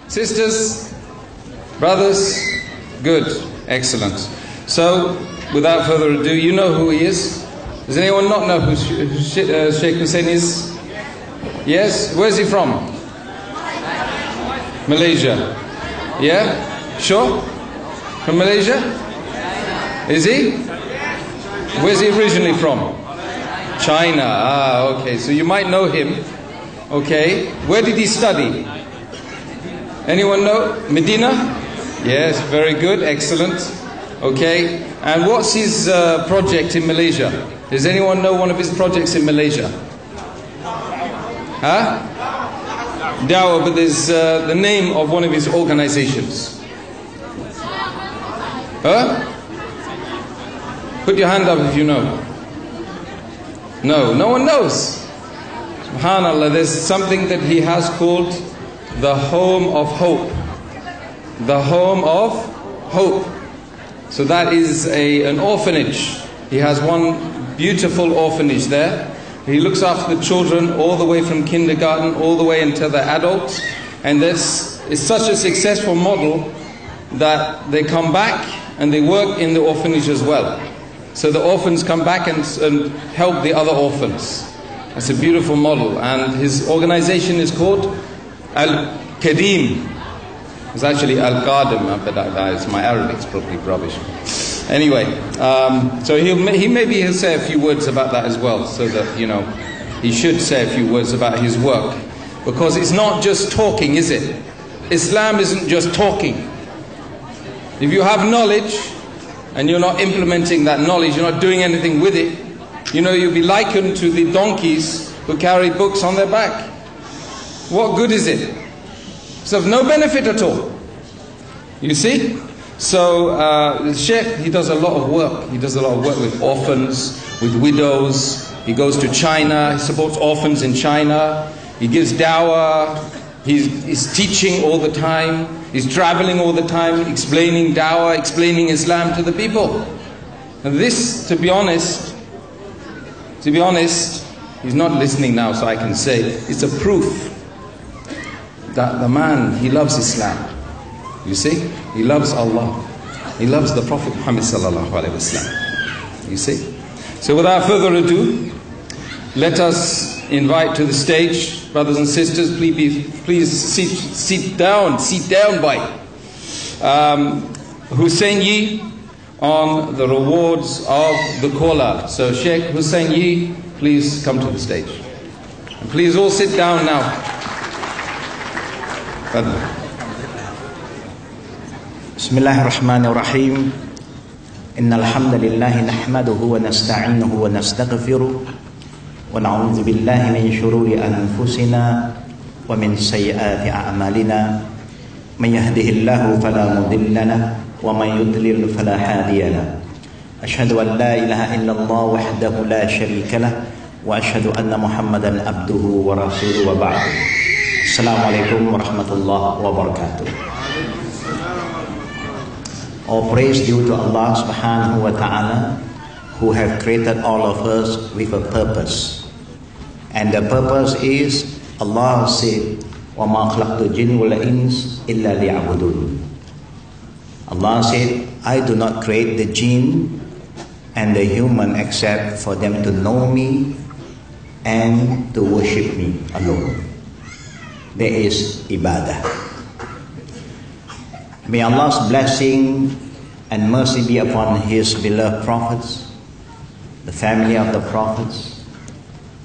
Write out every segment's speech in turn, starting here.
Sisters? Brothers? Good. Excellent. So, without further ado, you know who he is? Does anyone not know who Sheikh Hussein is? Yes? Where's he from? Malaysia. Yeah? Sure? From Malaysia? Is he? Where's he originally from? China. Ah, okay. So you might know him. Okay. Where did he study? Anyone know? Medina? Yes, very good. Excellent. Okay. And what's his project in Malaysia? Does anyone know one of his projects in Malaysia? Huh? Dawah, but there's the name of one of his organizations. Huh? Put your hand up if you know. No, no one knows. SubhanAllah, there's something that he has called the Home of Hope. The Home of Hope. So that is an orphanage. He has one beautiful orphanage there. He looks after the children all the way from kindergarten, all the way until they're adults. And this is such a successful model that they come back and they work in the orphanage as well. So the orphans come back and help the other orphans. That's a beautiful model. And his organization is called Al-Kadim. It's actually Al-Qadim, but my Arabic's probably rubbish. Anyway, so he'll say a few words about that as well, so that, you know, he should say a few words about his work. Because it's not just talking, is it? Islam isn't just talking. If you have knowledge, and you're not implementing that knowledge, you're not doing anything with it, you know, you'll be likened to the donkeys who carry books on their back. What good is it? It's of no benefit at all. You see? So, the Sheikh, he does a lot of work. He does a lot of work with orphans, with widows. He goes to China, he supports orphans in China. He gives dawah. He's teaching all the time. He's traveling all the time, explaining dawah, explaining Islam to the people. And this, to be honest, he's not listening now, so I can say, it's a proof that the man, he loves Islam. You see? He loves Allah. He loves the Prophet Muhammad sallallahu alaihi wasallam. You see? So without further ado, let us invite to the stage, brothers and sisters, please sit down, boy. Hussein Yi on the rewards of the caller. So Sheikh Hussein Yi, please come to the stage. And please all sit down now. Bismillahirrahmanirrahim. Innal hamdalillah nahmaduhu wa nasta'inuhu wa nastaghfiruh wa na'udzu billahi min shururi anfusina wa min sayyiati a'malina. Man yahdihillahu fala mudilla lahu wa man yudlil fala hadiya lahu. Ashhadu an la ilaha illallah wahdahu la sharika lahu wa ashhadu anna Muhammadan abduhu wa rasuluhu wa ba'du. Assalamualaikum warahmatullahi wabarakatuh. All praise due to Allah subhanahu wa ta'ala, who have created all of us with a purpose. And the purpose is, Allah said, وَمَا خَلَقْتُ الْجِنَّ وَالْإِنسَ إِلَّا لِيَعْبُدُونَ. Allah said, I do not create the jinn and the human except for them to know me and to worship me alone. There is ibadah. May Allah's blessing and mercy be upon His beloved prophets, the family of the prophets,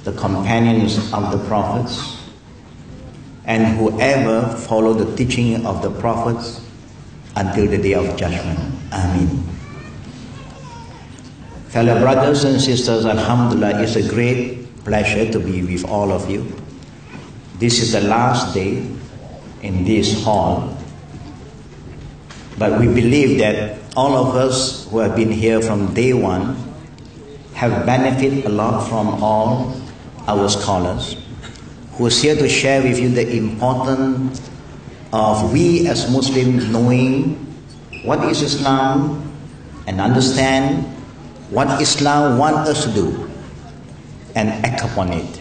the companions of the prophets, and whoever follow the teaching of the prophets until the day of judgment. Amen. Fellow brothers and sisters, Alhamdulillah, it's a great pleasure to be with all of you. This is the last day in this hall. But we believe that all of us who have been here from day one have benefited a lot from all our scholars who is here to share with you the importance of we as Muslims knowing what is Islam and understand what Islam wants us to do and act upon it.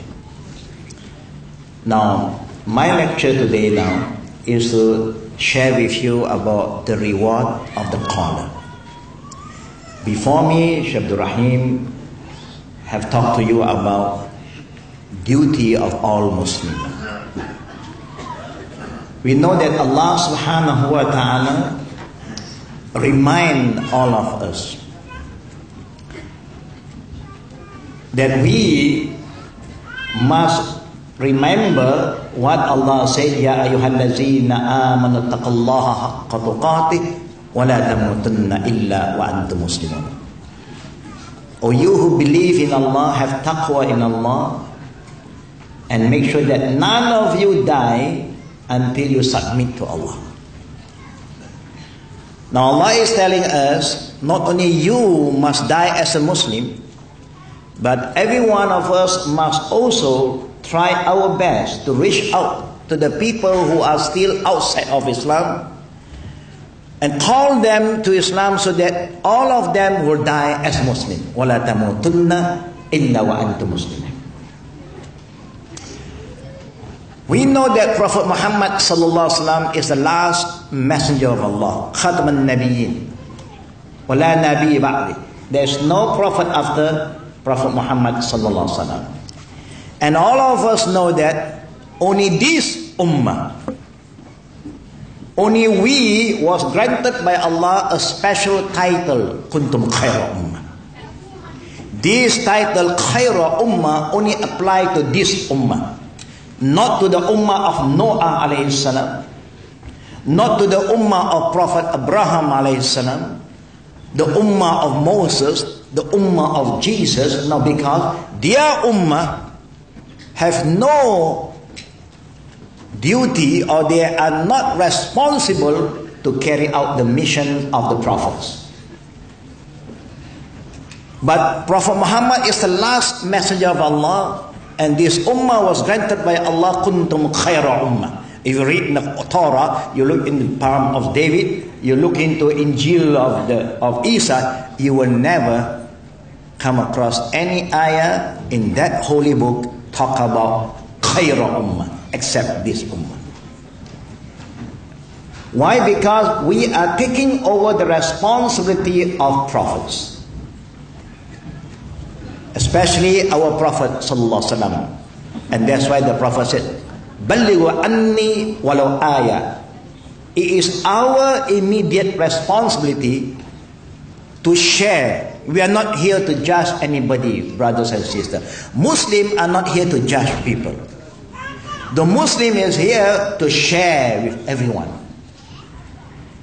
Now, my lecture today is to share with you about the reward of the caller. Before me, Sheikh Abdul Rahim have talked to you about duty of all Muslims. We know that Allah subhanahu wa ta'ala remind all of us that we must remember what Allah said, Ya ayyuhallazina amanu taqullaha haqqa tuqatih wa la tamutunna illa wa antum muslimun. O you who believe in Allah, have taqwa in Allah, and make sure that none of you die until you submit to Allah. Now Allah is telling us, not only you must die as a Muslim, but every one of us must also try our best to reach out to the people who are still outside of Islam and call them to Islam so that all of them will die as Muslim. وَلَا تَمُوتُنَّ إِلَّا وَأَنْتُمْ مُسْلِمُونَ. We know that Prophet Muhammad sallallahu alaihi wasallam is the last messenger of Allah, Khatam al-Nabiyyin, وَلَا نَبِيَّ بَعْدِهِ. There is no prophet after Prophet Muhammad sallallahu alaihi wasallam. And all of us know that only this ummah, only we was granted by Allah a special title, Kuntum Khaira Ummah. This title, Khaira Ummah, only applied to this ummah. Not to the ummah of Noah alayhi salam, not to the ummah of Prophet Abraham alayhi salam, the ummah of Moses, the ummah of Jesus. No, because their ummah have no duty, or they are not responsible to carry out the mission of the prophets. But Prophet Muhammad is the last messenger of Allah, and this ummah was granted by Allah, Kuntum Khaira Ummah. If you read the Torah, you look in the Palm of David, you look into Injil of Isa, you will never come across any ayah in that holy book talk about Khaira Ummah, except this ummah. Why? Because we are taking over the responsibility of prophets. Especially our Prophet sallallahu alaihi wasallam. And that's why the Prophet said, Ballighu anni walau ayah. It is our immediate responsibility to share. We are not here to judge anybody, brothers and sisters. Muslims are not here to judge people. The Muslim is here to share with everyone.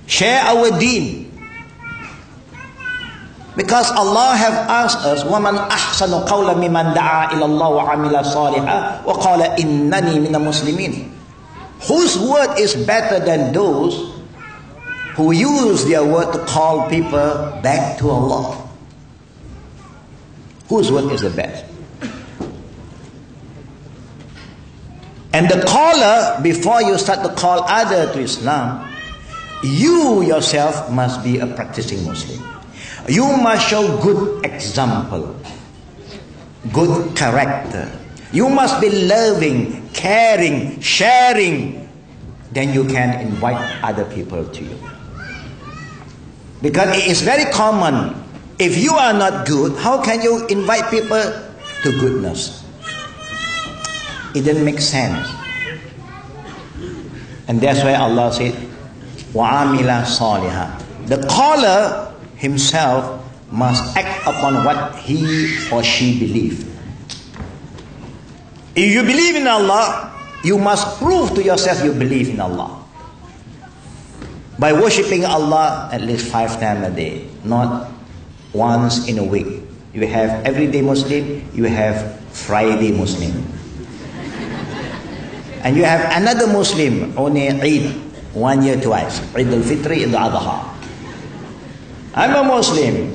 Share our deen. Because Allah have asked us, وَمَنْ أَحْسَنُ قَوْلًا مِمَنْ دَعَا إِلَى اللَّهِ وَعَمِلَ صَالِحًا وَقَالَ إِنَّنِي مِنَ الْمُسْلِمِينَ. Whose word is better than those who use their word to call people back to Allah? Whose word is the best? And the caller, before you start to call others to Islam, you yourself must be a practicing Muslim. You must show good example, good character. You must be loving, caring, sharing. Then you can invite other people to you. Because it is very common. If you are not good, how can you invite people to goodness? It doesn't make sense. And that's why Allah said, وَعَامِلَ صَالِحًا. The caller himself must act upon what he or she believes. If you believe in Allah, you must prove to yourself you believe in Allah. By worshipping Allah at least 5 times a day, not once in a week. You have everyday Muslim, you have Friday Muslim. And you have another Muslim, only Eid, 1 year twice. Eid al-Fitr, Eid al-Adha. I'm a Muslim.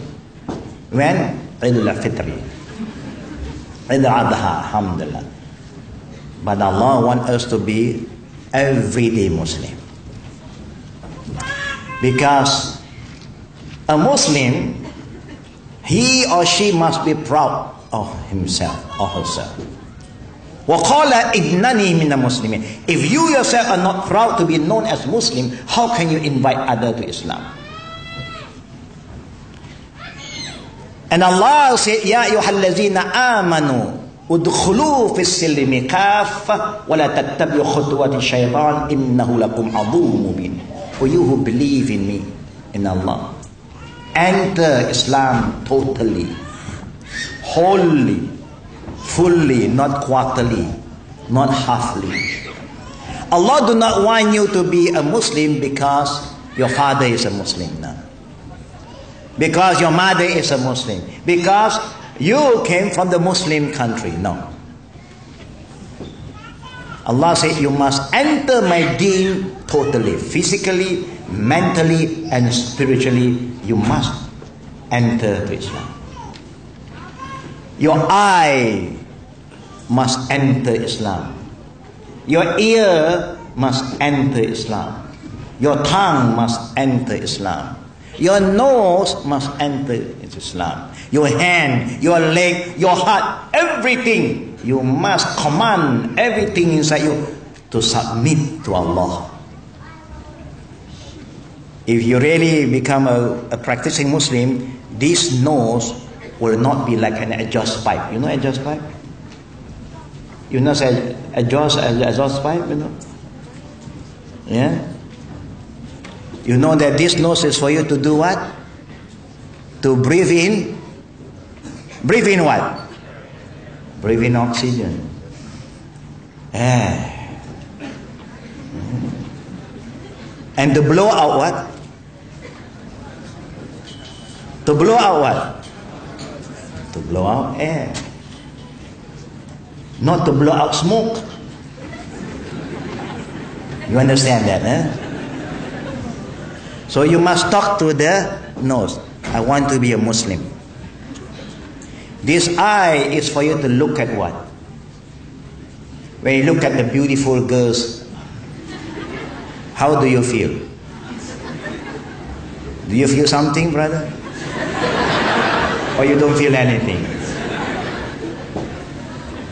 When? Eid al-Fitr. Eid al-Adha, alhamdulillah. But Allah wants us to be everyday Muslim. Because a Muslim, he or she must be proud of himself or herself. وَقَالَ إِنَّنِي مِنَ الْمُسْلِمِينَ. If you yourself are not proud to be known as Muslim, how can you invite others to Islam? And Allah said, يَا أَيُّهَا الَّذِينَ آمَنُوا ادْخُلُوا فِي السِّلْمِ كَافَّةً وَلَا تَتَّبِعُوا خُطُوَاتِ الشَّيْطَانِ إِنَّهُ لَكُمْ عَدُوٌّ مُبِينٌ. For you who believe in me, in Allah, enter Islam totally, wholly, fully, not quarterly, not halfly. Allah do not want you to be a Muslim because your father is a Muslim. No. Because your mother is a Muslim. Because you came from the Muslim country. No. Allah said you must enter my deen totally. Physically, mentally, and spiritually, you must enter Islam. Your eye must enter Islam. Your ear must enter Islam. Your tongue must enter Islam. Your nose must enter Islam. Your hand, your leg, your heart, everything. You must command everything inside you to submit to Allah. If you really become a practicing Muslim, this nose will not be like an exhaust pipe. You know exhaust pipe? You know exhaust pipe, you know? Yeah? You know that this nose is for you to do what? To breathe in. Breathe in what? Breathe in oxygen. Yeah. And to blow out what? To blow out what? To blow out air. Not to blow out smoke. You understand that, eh? So you must talk to the nose. I want to be a Muslim. This eye is for you to look at what? When you look at the beautiful girls, how do you feel? Do you feel something, brother? Or you don't feel anything?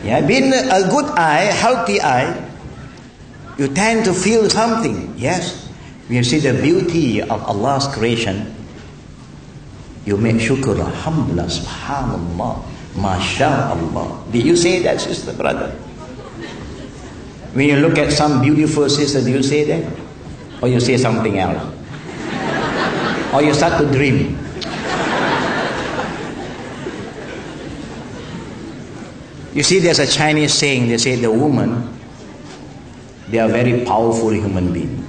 Yeah, being a good eye, healthy eye, you tend to feel something. Yes. When you see the beauty of Allah's creation, you make shukr, alhamdulillah, subhanallah, mashallah. Did you say that, sister, brother? When you look at some beautiful sister, do you say that? Or you say something else? Or you start to dream? You see, there's a Chinese saying, they say the woman, they are very powerful human beings.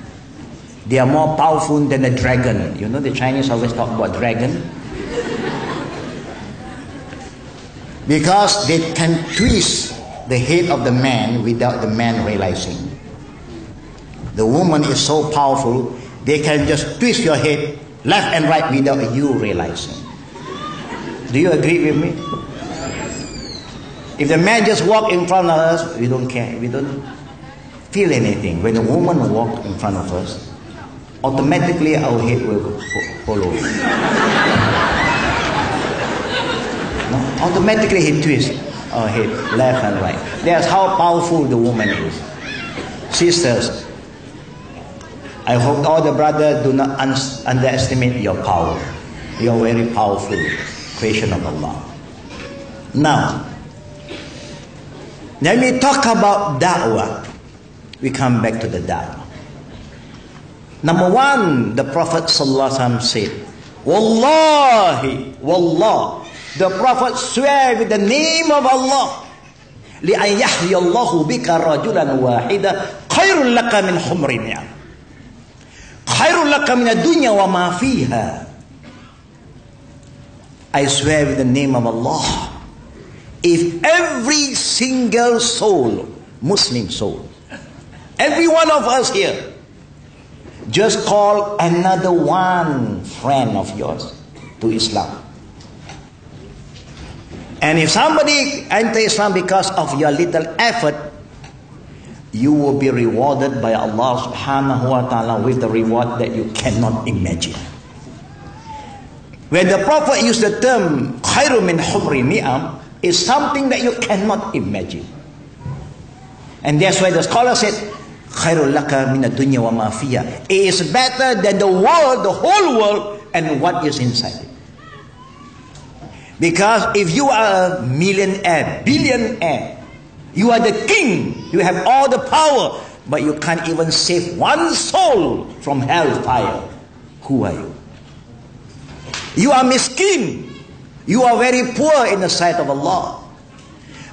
They are more powerful than a dragon. You know, the Chinese always talk about dragon. Because they can twist the head of the man without the man realizing. The woman is so powerful, they can just twist your head left and right without you realizing. Do you agree with me? If the man just walk in front of us, we don't care. We don't feel anything. When a woman walks in front of us, automatically our head will follow. No? Automatically he twists our head left and right. That's how powerful the woman is. Sisters, I hope all the brothers do not underestimate your power. You are very powerful creation of Allah. Now, let me talk about da'wah. We come back to the da'wah. Number one, the Prophet ﷺ said, Wallahi, Wallah, the Prophet swear with the name of Allah, لِأَنْ يَحْيَ اللَّهُ بِكَ رَجُلًا وَاحِدًا خَيْرٌ لَكَ مِنْ حُمْرِ النِّعَمِ خَيْرٌ لَكَ مِنَ الدُّنْيَا وَمَا فِيهَا. I swear with the name of Allah, if every single soul, Muslim soul, every one of us here, just call another one friend of yours to Islam. And if somebody enter Islam because of your little effort, you will be rewarded by Allah subhanahu wa ta'ala with the reward that you cannot imagine. When the Prophet used the term khairu min humri ni'am, is something that you cannot imagine. And that's why the scholar said, Khairul laka min ad-dunya wa ma fiha. It is better than the world, the whole world, and what is inside it. Because if you are a millionaire, billionaire, you are the king, you have all the power, but you can't even save one soul from hellfire. Who are you? You are miskin. You are very poor in the sight of Allah.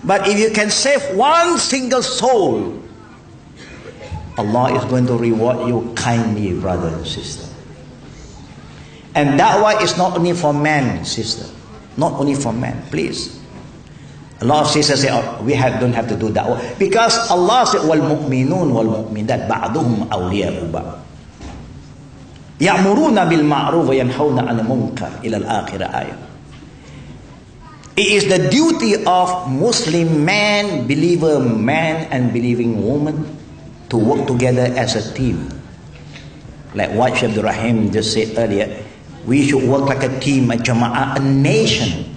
But if you can save one single soul, Allah is going to reward you kindly, brother and sister. And da'wah is not only for men, sister. Not only for men, please. A lot of sisters say, oh, we don't have to do da'wah. Because Allah said, وَالْمُؤْمِنُونَ وَالْمُؤْمِنَاتِ بَعْضُهُمْ أَوْلِيَاءُ بَعْضٍ يَأْمُرُونَ بِالْمَعْرُوفِ وَيَنْهَوْنَ عَنِ الْمُنكَرِ إِلَى الْآخِرَةِ ayah. It is the duty of Muslim man, believer man and believing woman to work together as a team. Like what Sheikh Abdul Rahim just said earlier, we should work like a team, a jama'ah, a nation.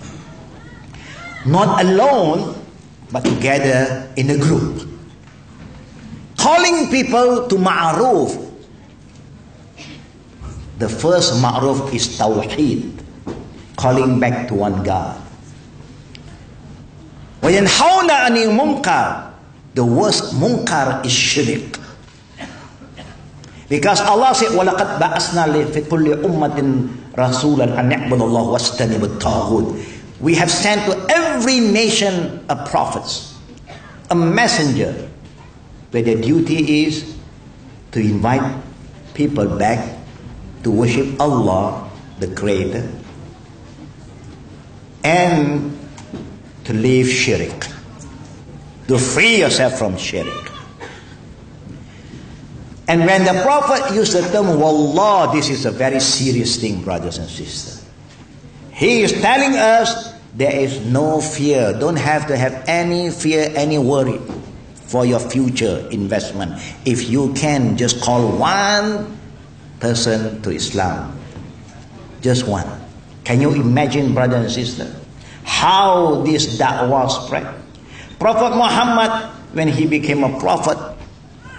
Not alone, but together in a group. Calling people to ma'ruf. The first ma'ruf is tawheed, calling back to one God. وَيَنْحَوْنَ عَنِ الْمُنْكَرِ. The worst munkar is shirk. Because Allah said, وَلَقَدْ بَعَثْنَا فِي كُلِّ أُمَّةٍ رَسُولًا أَنْ يَعْبُدُوا اللَّهَ وَاجْتَنِبُوا الطَّاغُوتَ. We have sent to every nation a prophet, a messenger, where their duty is to invite people back to worship Allah, the Creator, and to leave shirk, to free yourself from shirk. And when the Prophet used the term Wallah, this is a very serious thing, brothers and sisters. He is telling us there is no fear. Don't have to have any fear, any worry for your future investment. If you can just call one person to Islam, just one. Can you imagine, brother and sister, how this da'wah spread? Prophet Muhammad, when he became a prophet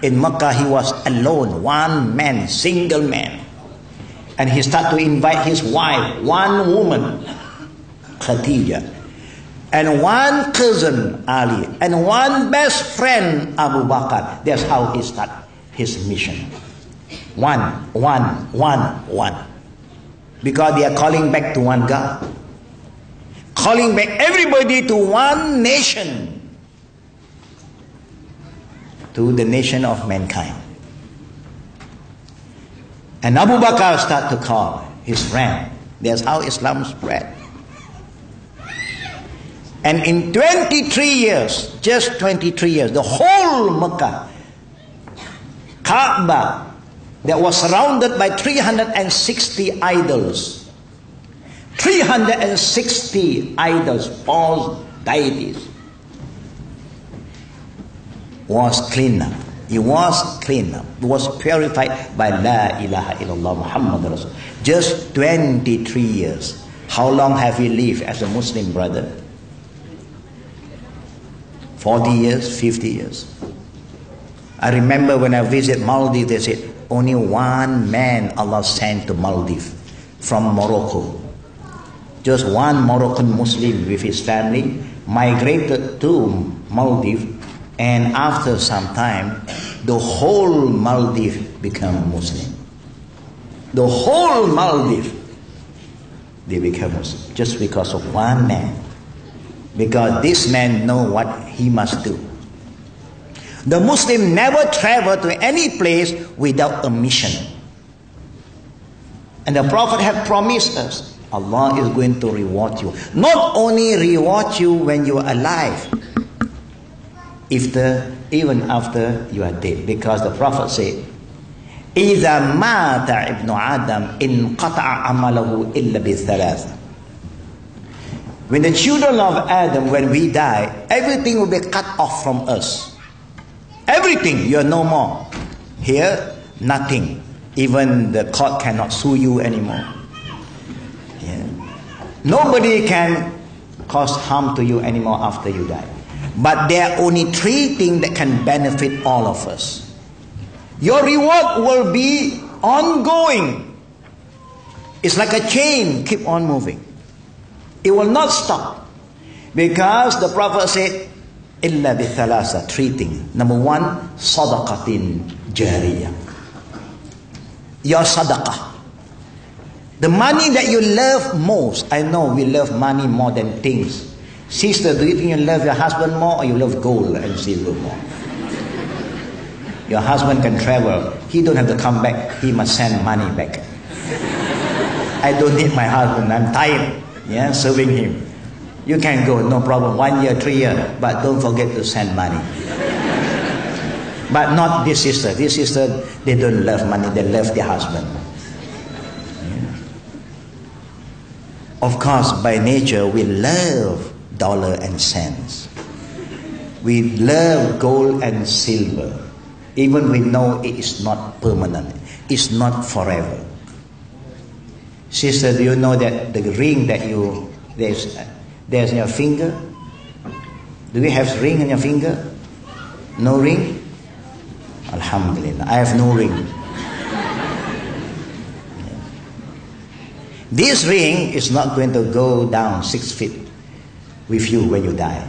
in Mecca, he was alone, one man, single man. And he started to invite his wife, one woman, Khadija, and one cousin, Ali, and one best friend, Abu Bakr. That's how he started his mission. One. Because they are calling back to one God. Calling back everybody to one nation. To the nation of mankind. And Abu Bakr started to call his friend. That's how Islam spread. And in 23 years, just 23 years, the whole Mecca, Kaaba, that was surrounded by 360 idols. 360 idols, false deities, was cleaned up. It was cleaned up. It was purified by La ilaha illallah Muhammad Rasul. Just 23 years. How long have we lived as a Muslim, brother? 40 years, 50 years. I remember when I visited Maldives, they said, only one man Allah sent to Maldives from Morocco. Just one Moroccan Muslim with his family migrated to Maldives, and after some time, the whole Maldives became Muslim. The whole Maldives, they became Muslim just because of one man. Because this man know what he must do. The Muslim never travel to any place without a mission. And the Prophet have promised us, Allah is going to reward you. Not only reward you when you are alive, even after you are dead. Because the Prophet said, إِذَا مَاتَ ابْنُ آدَمْ إِنْقَطَعَ عَمَلَهُ إِلَّا بِالثَّلَاثِ. When the children of Adam, when we die, everything will be cut off from us. Everything, you are no more. Here, nothing. Even the court cannot sue you anymore. Yeah. Nobody can cause harm to you anymore after you die. But there are only three things that can benefit all of us. Your reward will be ongoing. It's like a chain, keep on moving. It will not stop. Because the Prophet said, Illa bi thalasa, three things. Number one, sadaqatin jariyah. Your sadaqah. The money that you love most. I know we love money more than things. Sister, do you think you love your husband more or you love gold and silver more? Your husband can travel. He don't have to come back. He must send money back. I don't need my husband. I'm tired. Yeah, serving him. You can go, no problem. 1 year, 3 years. But don't forget to send money. But not this sister. This sister, they don't love money. They love their husband. Yeah. Of course, by nature, we love dollar and cents. We love gold and silver. Even we know it is not permanent. It's not forever. Sister, do you know that the ring that there's in your finger? Do you have ring in your finger? No ring? Alhamdulillah, I have no ring. This ring is not going to go down 6 feet with you when you die.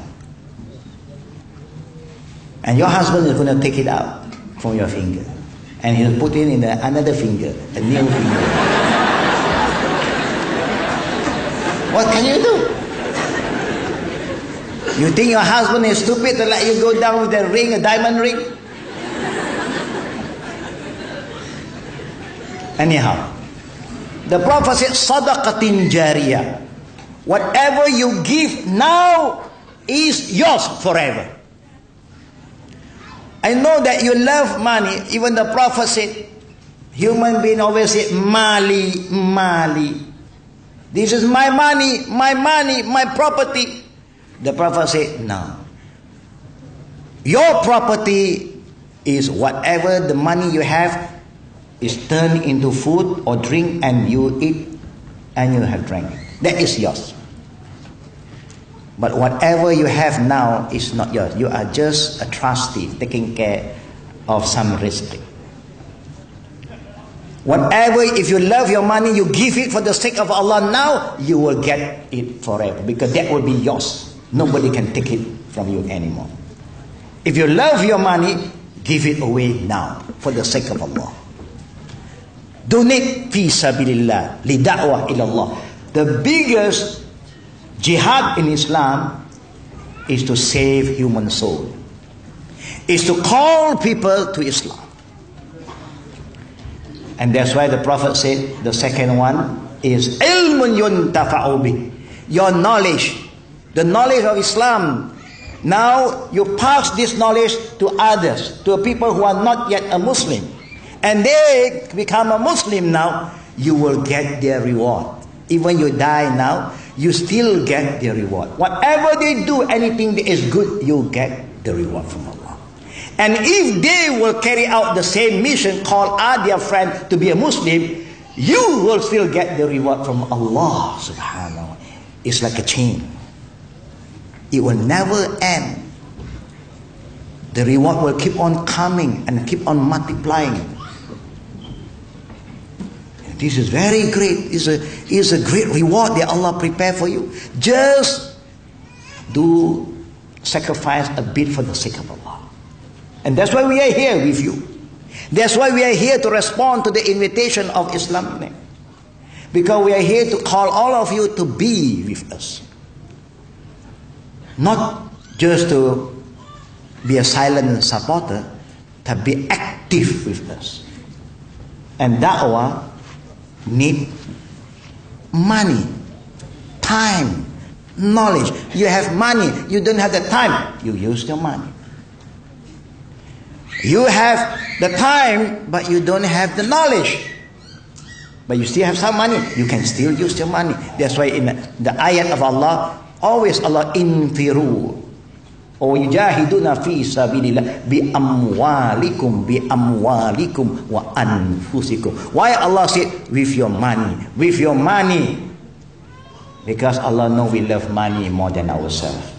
And your husband is going to take it out from your finger. And he'll put it in another finger, a new finger. What can you do? You think your husband is stupid to let you go down with a ring, a diamond ring? Anyhow, the Prophet said, Sadaqatin jariyah. Whatever you give now is yours forever. I know that you love money. Even the Prophet said, human being always say, Mali, Mali. This is my money, my property. The Prophet said, no. Your property is whatever the money you have is turned into food or drink and you eat and you have drank. That is yours. But whatever you have now is not yours. You are just a trustee taking care of some risk. Whatever, if you love your money, you give it for the sake of Allah now, you will get it forever. Because that will be yours. Nobody can take it from you anymore. If you love your money, give it away now for the sake of Allah. Donate fi sabilillah, li da'wah ilallah. The biggest jihad in Islam is to save human soul. Is to call people to Islam. And that's why the Prophet said the second one is ilmun yuntafa'u bih. Your knowledge, the knowledge of Islam. Now you pass this knowledge to others, to people who are not yet a Muslim. And they become a Muslim now, you will get their reward. Even you die now, you still get their reward. Whatever they do, anything that is good, you get the reward from Allah. And if they will carry out the same mission, call their friend to be a Muslim, you will still get the reward from Allah subhanahu wa ta'ala. It's like a chain. It will never end. The reward will keep on coming and keep on multiplying. This is very great. It's a great reward that Allah prepared for you. Just do sacrifice a bit for the sake of Allah. And that's why we are here with you. That's why we are here to respond to the invitation of Islam. Because we are here to call all of you to be with us. Not just to be a silent supporter, to be active with us. And da'wah need money, time, knowledge. You have money, you don't have the time, you use your money. You have the time, but you don't have the knowledge. But you still have some money, you can still use your money. That's why in the ayat of Allah, always Allah infiru or yujahiduna fi sabilillah bi amwalikum wa anfusikum. Why Allah said with your money? With your money. Because Allah knows we love money more than ourselves.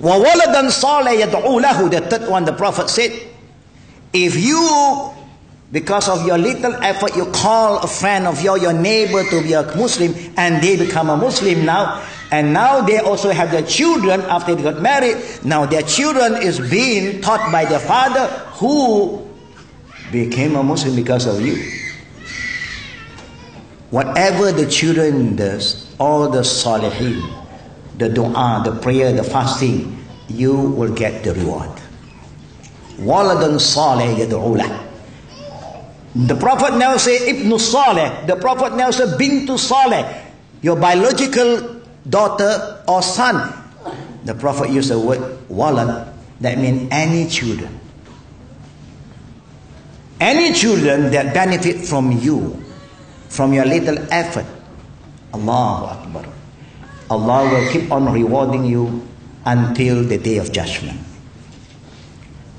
وَوَلَدًا صَالِحًا يَدْعُو لَهُ. The third one, the Prophet said, if you, because of your little effort, you call a friend of yours, your neighbor, to be a Muslim, and they become a Muslim now, and now they also have their children after they got married. Now their children is being taught by their father, who became a Muslim because of you. Whatever the children does, all the salihin, the dua, the prayer, the fasting, you will get the reward. Waladan salih yad'u lah. The Prophet never say Ibn Saleh. The Prophet never say Bintu Saleh, your biological daughter or son. The Prophet used the word walad. That means any children. Any children that benefit from you, from your little effort. Allahu Akbar. Allah will keep on rewarding you until the day of judgment.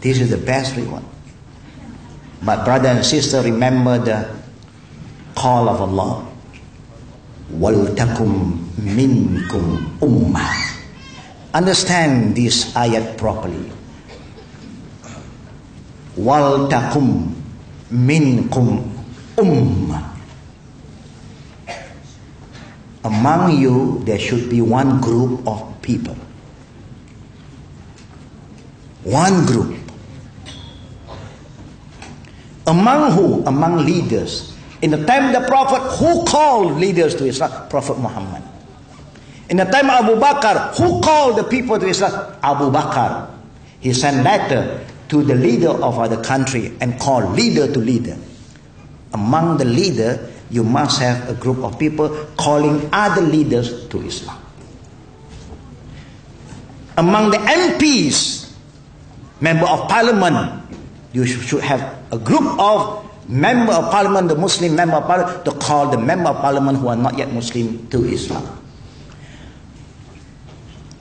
This is the best reward. But brother and sister, remember the call of Allah. وَلْتَكُمْ مِنْكُمْ أُمَّةٌ. Understand this ayat properly. وَلْتَكُمْ مِنْكُمْ أُمَّةٌ. Among you, there should be one group of people. One group. Among who? Among leaders. In the time of the Prophet, who called leaders to Islam? Prophet Muhammad. In the time of Abu Bakr, who called the people to Islam? Abu Bakr. He sent letter to the leader of the country and called leader to leader. Among the leader, you must have a group of people calling other leaders to Islam. Among the MPs, member of parliament, you should have a group of member of parliament, the Muslim member of parliament, to call the member of parliament who are not yet Muslim to Islam.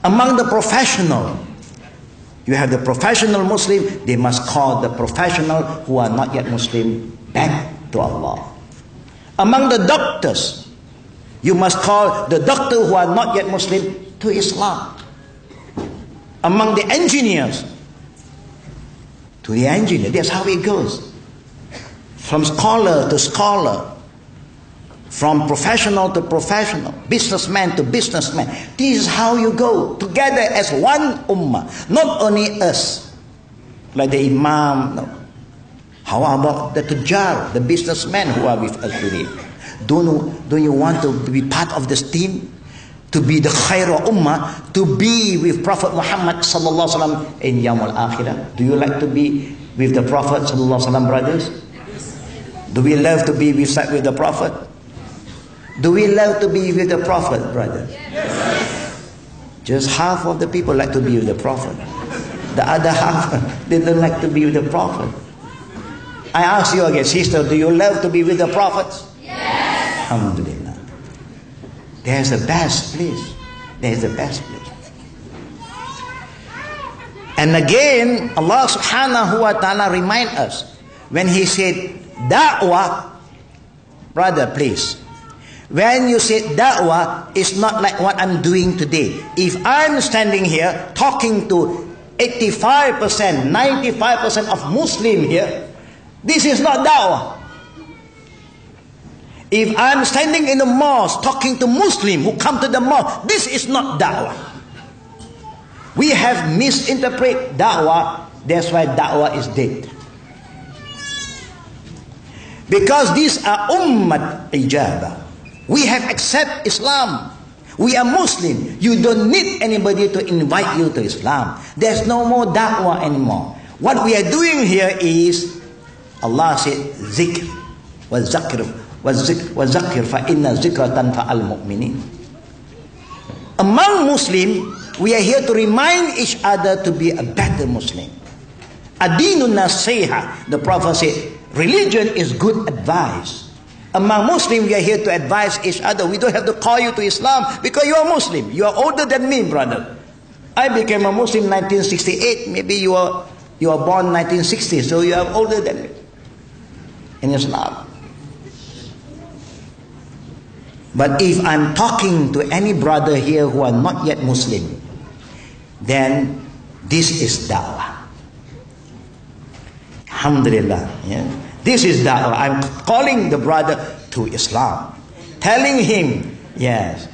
Among the professional, you have the professional Muslim, they must call the professional who are not yet Muslim back to Allah. Among the doctors, you must call the doctor who are not yet Muslim to Islam. Among the engineers, to the engineer. That's how it goes. From scholar to scholar. From professional to professional. Businessman to businessman. This is how you go. Together as one ummah. Not only us. Like the imam. No. How about the tujjar, the businessmen who are with us today? Don't you want to be part of this team? To be the khairu ummah, to be with Prophet Muhammad sallallahu alaihi wasallam in Yawmul Akhirah. Do you like to be with the Prophet sallallahu alaihi wasallam, brothers? Do we love to be with the Prophet? Do we love to be with the Prophet, brothers? Yes. Just half of the people like to be with the Prophet. The other half, they don't like to be with the Prophet. I ask you again, sister, do you love to be with the prophets? Yes. Alhamdulillah. There's the best place. There's the best place. And again, Allah subhanahu wa ta'ala remind us when He said da'wah, brother, please. When you say da'wah, it's not like what I'm doing today. If I'm standing here talking to 85%, 95% of Muslim here, this is not da'wah. If I'm standing in the mosque talking to Muslim who come to the mosque, this is not da'wah. We have misinterpreted da'wah. That's why da'wah is dead. Because these are ummat ijabah. We have accepted Islam. We are Muslim. You don't need anybody to invite you to Islam. There's no more da'wah anymore. What we are doing here is, Allah said, zikr wa zakir wa zakir fa inna zikratan fa'al mu'minin. Among Muslim, we are here to remind each other to be a better Muslim. Adinun nasiha. The Prophet said, religion is good advice. Among Muslims, we are here to advise each other. We don't have to call you to Islam because you are Muslim. You are older than me, brother. I became a Muslim in 1968. Maybe you are born 1960, so you are older than me in Islam. But if I'm talking to any brother here who are not yet Muslim, then this is da'wah. Alhamdulillah. Yeah? This is da'wah. I'm calling the brother to Islam, telling him, yes,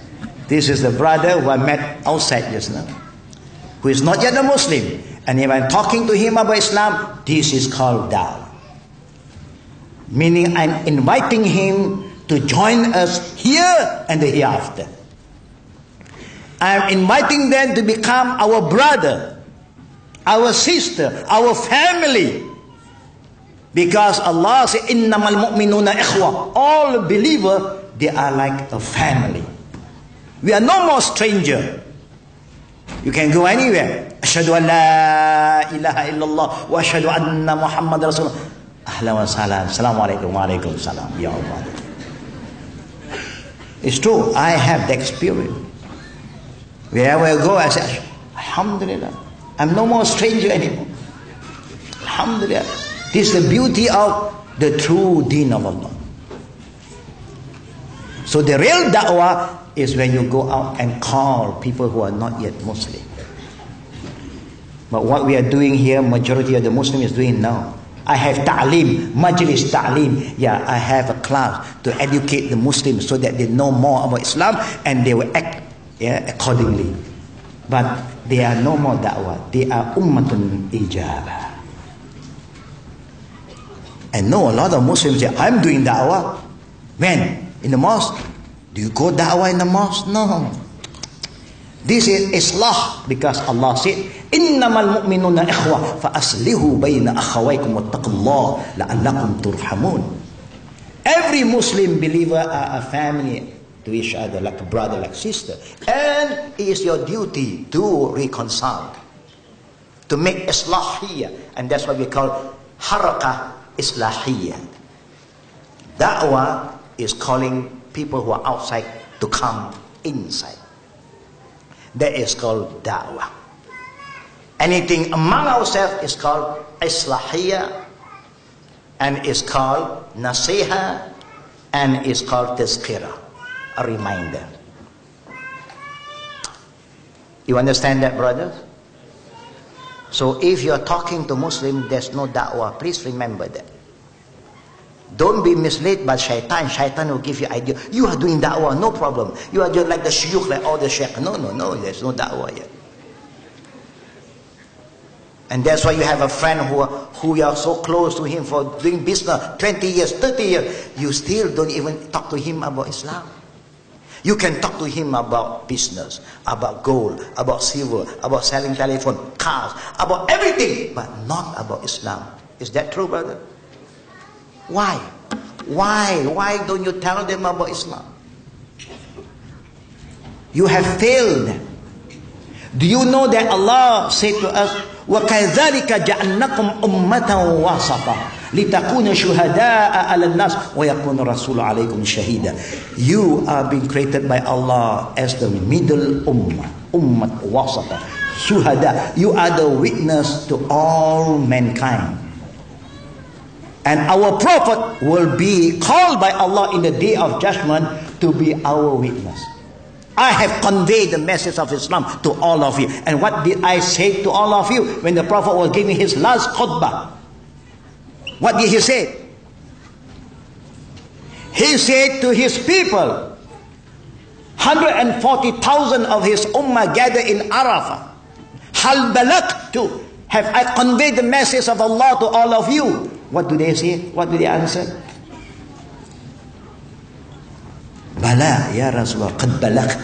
this is the brother who I met outside just now, who is not yet a Muslim. And if I'm talking to him about Islam, this is called da'wah. Meaning I'm inviting him to join us here and the hereafter. I'm inviting them to become our brother, our sister, our family. Because Allah said, innamal mu'minuna ikhwa. All believers, they are like a family. We are no more stranger. You can go anywhere. Ashhadu an la ilaha illallah wa ashhadu anna Muhammad Rasulullah. Ahlan wa salam. Assalamu alaikum wa alaikum salam. Ya Allah. It's true. I have the experience. Wherever I go, I say, Alhamdulillah. I'm no more stranger anymore. Alhamdulillah. This is the beauty of the true deen of Allah. So the real da'wah is when you go out and call people who are not yet Muslim. But what we are doing here, majority of the Muslims is doing now. I have ta'lim, majlis ta'lim. Yeah, I have a class to educate the Muslims so that they know more about Islam and they will act accordingly. But they are no more da'wah. They are ummatun ijabah. And no, a lot of Muslims say, I'm doing da'wah. When? In the mosque. Do you go da'wah in the mosque? No. This is islah, because Allah said, innamal mu'minuna ikhwa fa aslihu bayna akhawaykum wattaqullah la'allakum turhamun. Every Muslim believer are a family to each other, like a brother, like sister. And it is your duty to reconcile, to make islahiyah. And that's what we call harakah islahiyah. Da'wah is calling people who are outside to come inside. That is called da'wah. Anything among ourselves is called islahiyah, and is called nasiha, and is called tazkirah, a reminder. You understand that, brothers? So if you are talking to Muslim, there's no da'wah. Please remember that. Don't be misled by shaitan. Shaitan will give you idea. You are doing da'wah, no problem. You are just like the shuyukh, like all the shaykh. No, there's no da'wah yet. And that's why you have a friend who you are so close to him for doing business 20 years, 30 years. You still don't even talk to him about Islam. You can talk to him about business, about gold, about silver, about selling telephone, cars, about everything, but not about Islam. Is that true, brother? Why? Why don't you tell them about Islam? You have failed. Do you know that Allah said to us, وَكَذَلِكَ جَعَلْنَكُمْ أُمَّةً وَاسَطًا لِتَكُونَ شُهَدَاءَ عَلَى النَّاسِ وَيَكُونَ الرَّسُولُ عَلَيْكُمْ شَهِيدًا. You are being created by Allah as the middle ummah, ummat wasata, shuhada. You are the witness to all mankind. And our Prophet will be called by Allah in the day of judgment to be our witness. I have conveyed the message of Islam to all of you. And what did I say to all of you when the Prophet was giving his last khutbah? What did he say? He said to his people, 140,000 of his ummah gathered in Arafah. Hal balagtu, have I conveyed the message of Allah to all of you? What do they say? What do they answer? Bala, ya Rasulullah, qad balaght.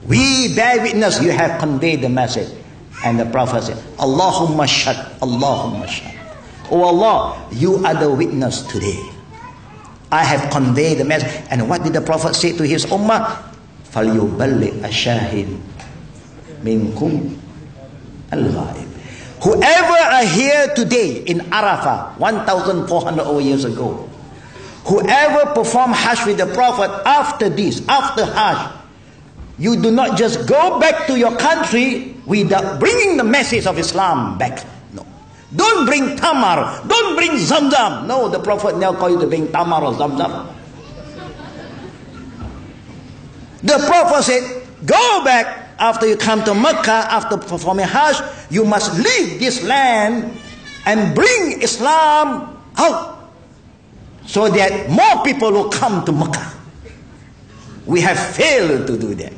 We bear witness, you have conveyed the message. And the Prophet said, Allahumma shad, Allahumma shad. Oh Allah, you are the witness today. I have conveyed the message. And what did the Prophet say to his ummah? فَلْيُبَلِّغْ أَشَاهِدْ مِنْكُمْ الْغَائِبِ. Whoever are here today in Arafah, 1,400 years ago, whoever performed Hajj with the Prophet after this, after Hajj, you do not just go back to your country without bringing the message of Islam back. No. Don't bring tamar. Don't bring zamzam. No, the Prophet never called you to bring tamar or zamzam. The Prophet said, go back after you come to Mecca, after performing Hajj, you must leave this land and bring Islam out, so that more people will come to Mecca. We have failed to do that.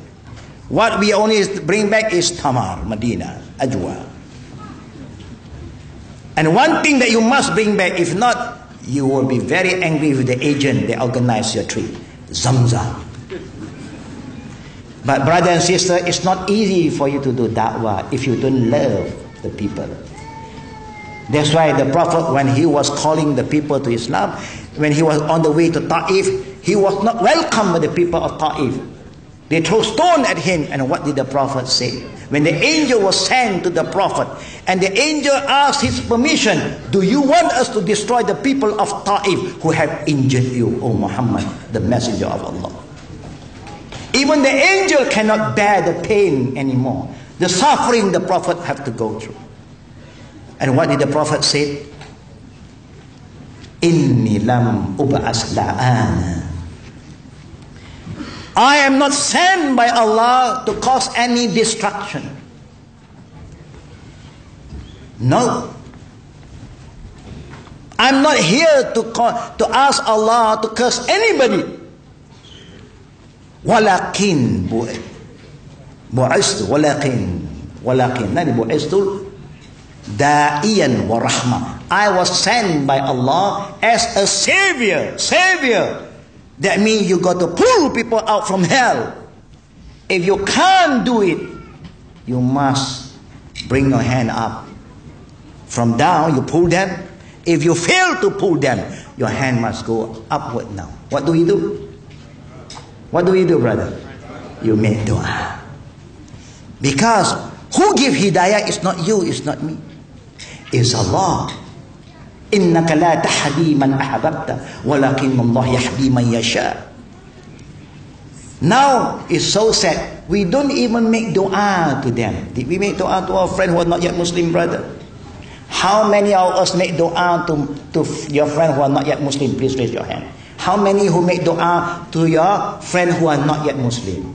What we only bring back is Tamar, Medina, Ajwa. And one thing that you must bring back, if not, you will be very angry with the agent that organized your trip. Zamzam. But brother and sister, it's not easy for you to do da'wah if you don't love the people. That's why the Prophet, when he was calling the people to Islam, when he was on the way to Ta'if, he was not welcome by the people of Ta'if. They threw stone at him. And what did the Prophet say? When the angel was sent to the Prophet, and the angel asked his permission, do you want us to destroy the people of Ta'if who have injured you, O Muhammad, the messenger of Allah? Even the angel cannot bear the pain anymore. The suffering the Prophet have to go through. And what did the Prophet say? Inni lam ub'as la'ana. I am not sent by Allah to cause any destruction. No. I'm not here to ask Allah to curse anybody. Walakin bu'istu, walakin nani bu'istu da'iyan wa rahmah. I was sent by Allah as a savior. That means you got to pull people out from hell. If you can't do it, you must bring your hand up. From down, you pull them. If you fail to pull them, your hand must go upward now. What do you do? What do you do, brother? You make dua. Because who give hidayah is not you, it's not me. It's Allah. إنك لا تهدي من أحببت ولكن الله يهدي من يشاء. Now it's so sad. We don't even make dua to them. Did we make dua to our friend who are not yet Muslim, brother? How many of us make dua to your friend who are not yet Muslim? Please raise your hand. How many who make dua to your friend who are not yet Muslim?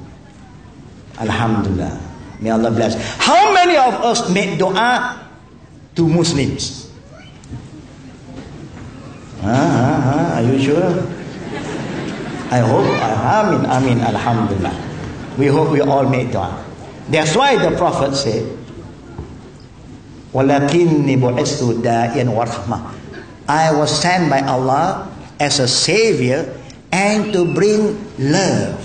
Alhamdulillah. May Allah bless. How many of us make dua to Muslims? Are you sure? I hope. Amin, alhamdulillah. We hope we all make dua. That's why the Prophet said, وَلَكِنِّي بُعِثْتُ دَاعِيًا وَرَحْمَةً. I was sent by Allah as a savior and to bring love.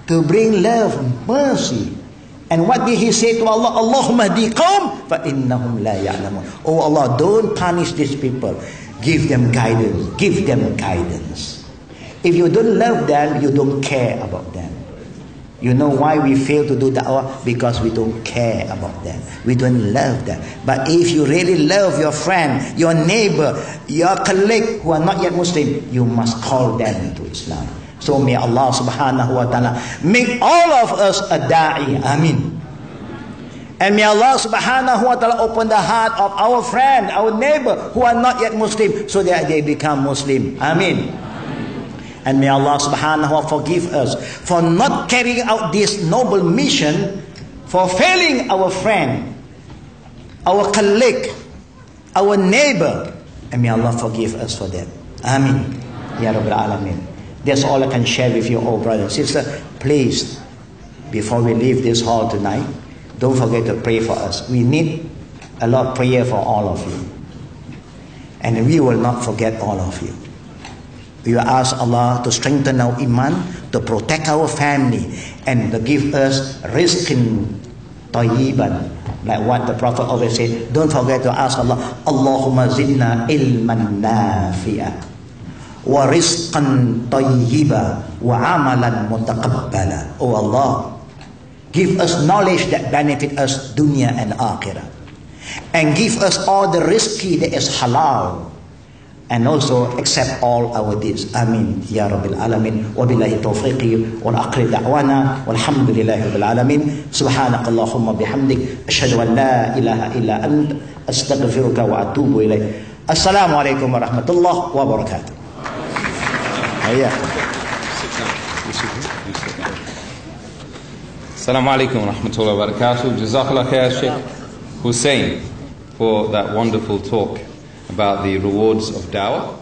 To bring love, mercy. And what did he say to Allah? Allahumma hdi qawm fa innahum la ya'lamun. Oh Allah, don't punish these people. Give them guidance. Give them guidance. If you don't love them, you don't care about them. You know why we fail to do da'wah? Because we don't care about them. We don't love them. But if you really love your friend, your neighbor, your colleague who are not yet Muslim, you must call them to Islam. So may Allah subhanahu wa ta'ala make all of us a da'i. Amin. And may Allah subhanahu wa ta'ala open the heart of our friend, our neighbor who are not yet Muslim, so that they become Muslim. Amin. And may Allah subhanahu wa ta'ala forgive us for not carrying out this noble mission, for failing our friend, our colleague, our neighbor. And may Allah forgive us for that. Amin. Ya Rabbil Alameen. That's all I can share with you, all brothers and sisters. Please, before we leave this hall tonight, don't forget to pray for us. We need a lot of prayer for all of you. And we will not forget all of you. We will ask Allah to strengthen our iman, to protect our family, and to give us rizqin tayyiban. Like what the Prophet always said, don't forget to ask Allah, Allahumma zidna ilman nafi'a, wa rizqan tayyiba, wa amalan mutaqabbala. Oh Allah, give us knowledge that benefit us dunya and akhirah. And give us all the rizqi that is halal. And also accept all our deeds. Amin. Ya Rabbil Alamin. Wa billahi tawfiqi wal aqri da'wana. Walhamdulillahi Rabbil Alamin. Subhanakallahumma bihamdik. Ashhadu an la ilaha illa ant. Astaghfiruka wa atubu ilayk. Assalamualaikum warahmatullahi wabarakatuh. Assalamu alaikum wa rahmatullahi wa barakatuh. Jazakallah khair, Sheikh Hussein, for that wonderful talk about the rewards of da'wah.